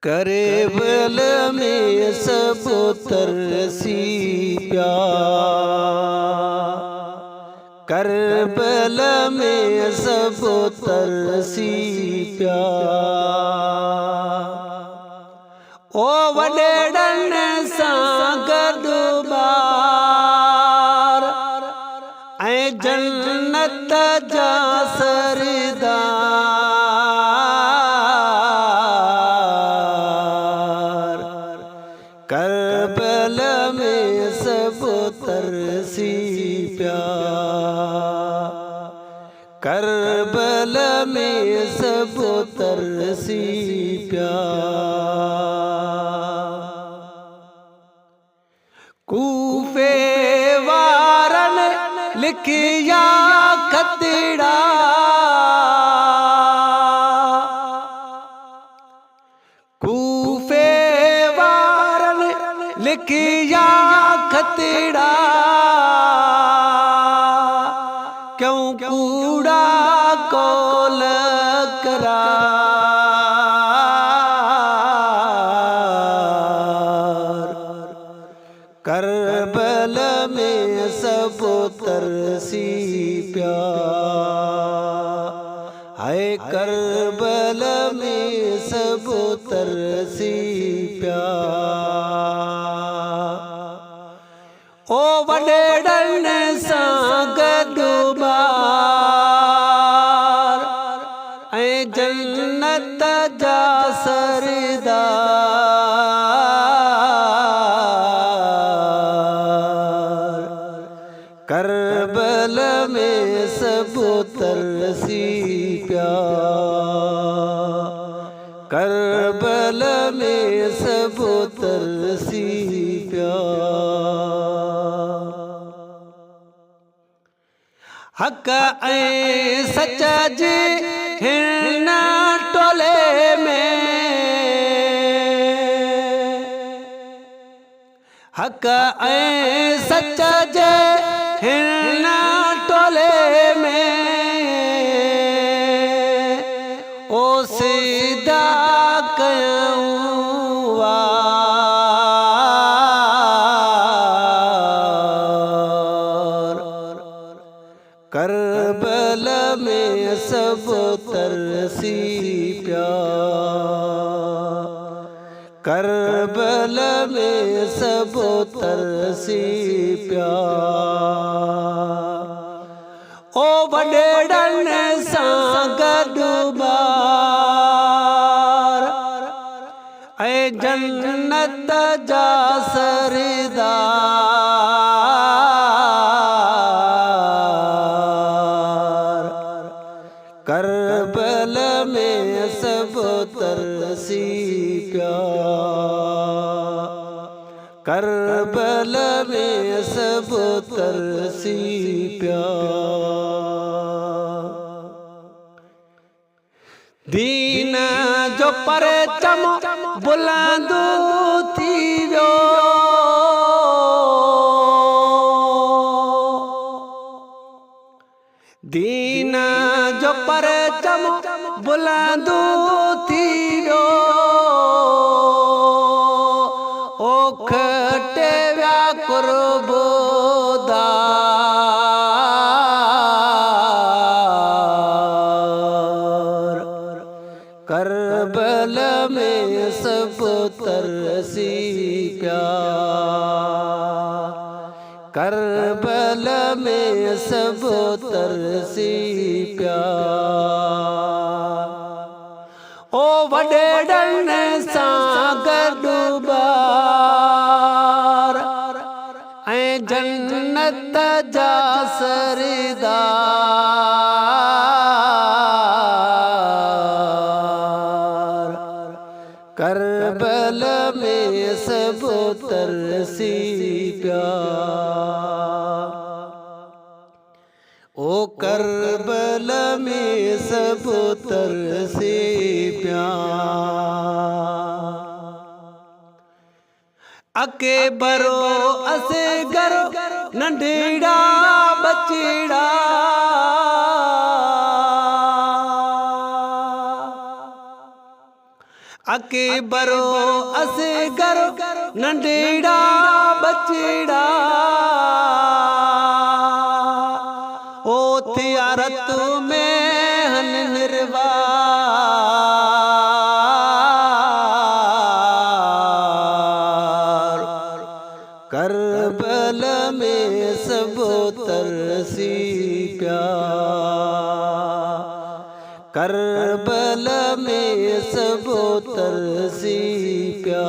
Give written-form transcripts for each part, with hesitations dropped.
करबल में सब तरसी प्यार, करबल में सब तरसी प्यार। ओ वडेड़न सां गॾु ॿार ऐं जन्नत जा सरदार, करबल में सब तरसी प्यार, करबल में सब तरसी प्यार। कूफे वारन लिखिया खतड़ा, कूफे वारन लिखिया खतड़ा, क्यों कूड़ा कोल करार। करबल में सब तरसी प्यार, हाय करबल में सब तरसी प्यार। ओ वडेड़न सां गॾु ॿार ऐं जन्नत जा सरदार, करबल में सब तरसी प्यार, करबल में सब तरसी प्यार। हक ऐं सच जे हिन टोले में, हक ऐं सच जे हिन टोले में, ओ सीधा कयूं वार। करबल में सब तरसी प्यार, करबल में सब तरसी प्यार। ओ वडेड़न सां गॾु ॿार ऐं जन्नत जा सरदार, करबल में सब तरसी प्यार, करबल में सब तरसी प्यार। दीन जो परचम बुलंद थी वियो, दीन जो परचम बुलंद थी वियो, ओ खटे विया कुर्बदार। करबल में सब तरसी प्यार, करबल में सब तरसी प्यार। ओ वडेड़न सां गॾु ॿार ऐं जन्नत जा सरदार, करबल में सब तरसी प्यार। ओ करबल में सब तरसी प्यार। अके बरो असगर नंढड़ा बचड़ा, अके बरो असगर नंढड़ा बचड़ा ओ थियारत में हन निर्वार करबल में सब तरसी प्यार करबल में सब तरसी प्यार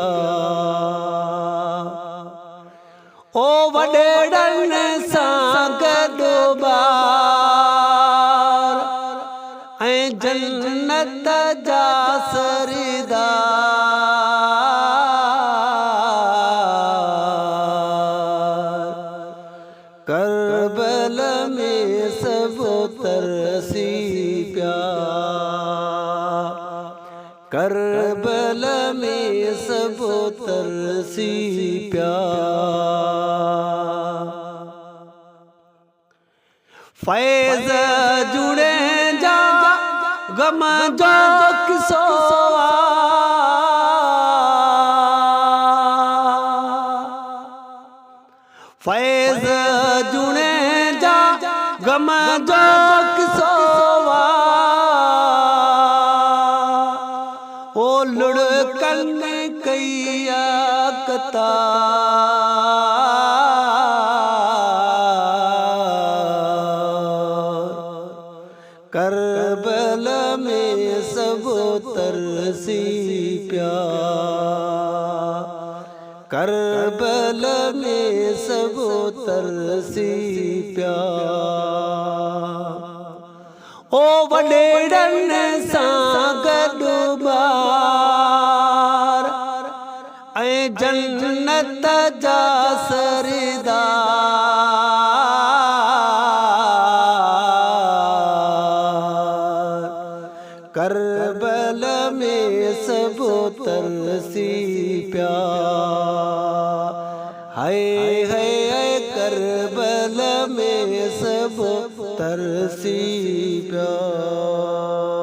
ओ वडेड़न सां गॾु ॿार ऐं जन्नत जा सरीदार करबल में सब तरसी प्यार करबल में सब तरसी प्यार फैज़ जुड़े जा गम जो किसो फैज़ जुड़े जा गम जो किसो ओ लुढ़कन कैया कतार करबल में सब तरसी प्यार करबल में सब तरसी प्यार ओ वडेड़न सां गॾु ॿार ऐं जन्नत जा सरीदार करबल में सब तरसी प्यार हाय हाय करबल में सब तरसी प्यार।